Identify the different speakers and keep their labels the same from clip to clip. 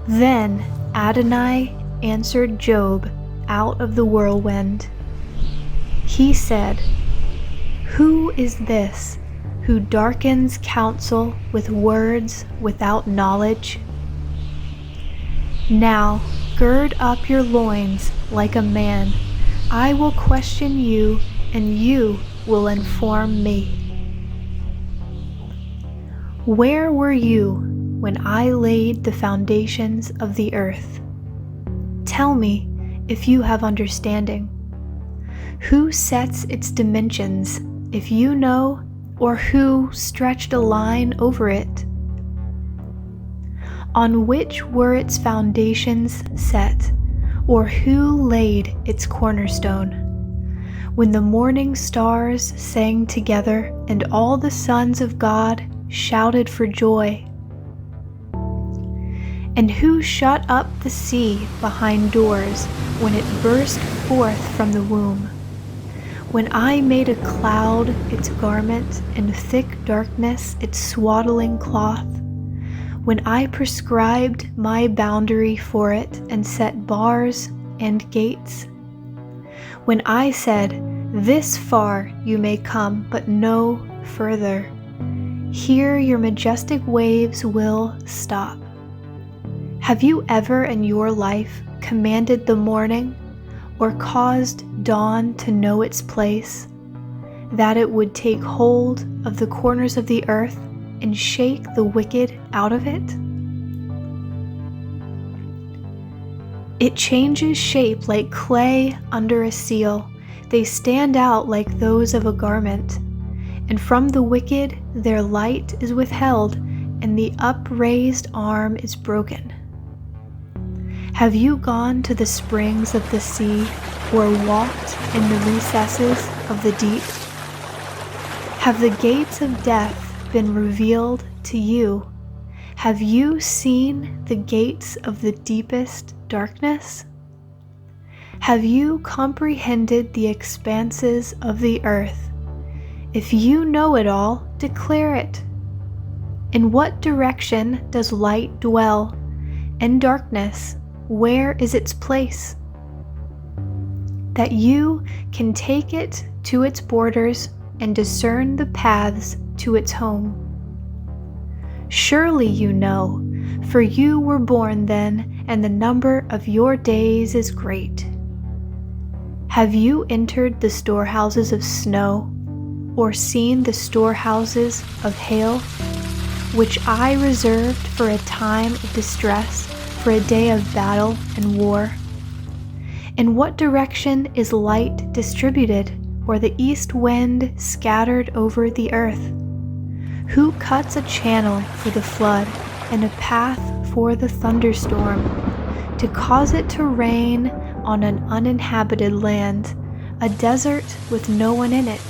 Speaker 1: Then Adonai answered Job out of the whirlwind. He said, "Who is this who darkens counsel with words without knowledge? Now gird up your loins like a man. I will question you, and you will inform me. Where were you when I laid the foundations of the earth? Tell me if you have understanding. Who sets its dimensions, if you know, or who stretched a line over it? On which were its foundations set, or who laid its cornerstone? When the morning stars sang together and all the sons of God shouted for joy? And who shut up the sea behind doors when it burst forth from the womb? When I made a cloud its garment and thick darkness its swaddling cloth? When I prescribed my boundary for it and set bars and gates? When I said, "This far you may come, but no further. Here your majestic waves will stop." Have you ever in your life commanded the morning, or caused dawn to know its place, that it would take hold of the corners of the earth and shake the wicked out of it? It changes shape like clay under a seal. They stand out like those of a garment. And from the wicked their light is withheld, and the upraised arm is broken. Have you gone to the springs of the sea, or walked in the recesses of the deep? Have the gates of death been revealed to you? Have you seen the gates of the deepest darkness? Have you comprehended the expanses of the earth? If you know it all, declare it. In what direction does light dwell? And darkness, where is its place? That you can take it to its borders and discern the paths to its home. Surely you know, for you were born then, and the number of your days is great. Have you entered the storehouses of snow, or seen the storehouses of hail, which I reserved for a time of distress, for a day of battle and war? In what direction is light distributed, or the east wind scattered over the earth? Who cuts a channel for the flood, and a path for the thunderstorm, to cause it to rain on an uninhabited land, a desert with no one in it,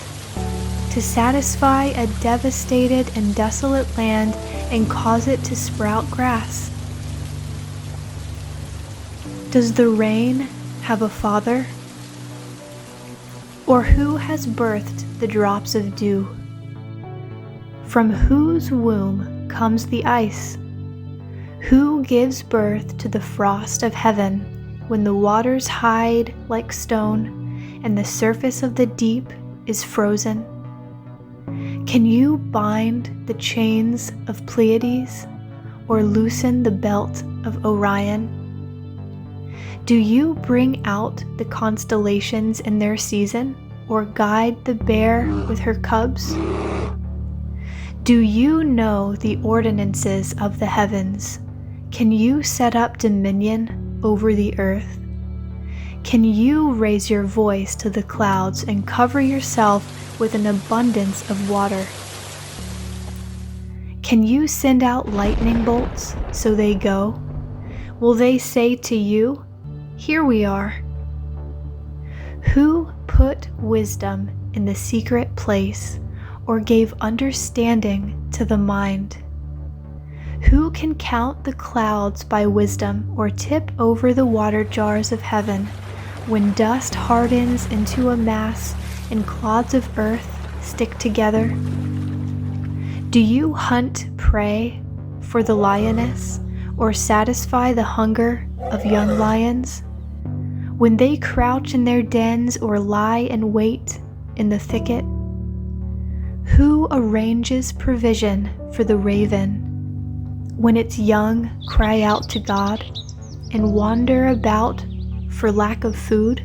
Speaker 1: to satisfy a devastated and desolate land and cause it to sprout grass? Does the rain have a father? Or who has birthed the drops of dew? From whose womb comes the ice? Who gives birth to the frost of heaven, when the waters hide like stone, and the surface of the deep is frozen? Can you bind the chains of Pleiades, or loosen the belt of Orion? Do you bring out the constellations in their season, or guide the bear with her cubs? Do you know the ordinances of the heavens? Can you set up dominion over the earth? Can you raise your voice to the clouds and cover yourself with an abundance of water? Can you send out lightning bolts so they go? Will they say to you, "Here we are"? Who put wisdom in the secret place, or gave understanding to the mind? Who can count the clouds by wisdom, or tip over the water jars of heaven, when dust hardens into a mass and clods of earth stick together? Do you hunt prey for the lioness, or satisfy the hunger of young lions? When they crouch in their dens or lie in wait in the thicket? Who arranges provision for the raven when its young cry out to God and wander about for lack of food?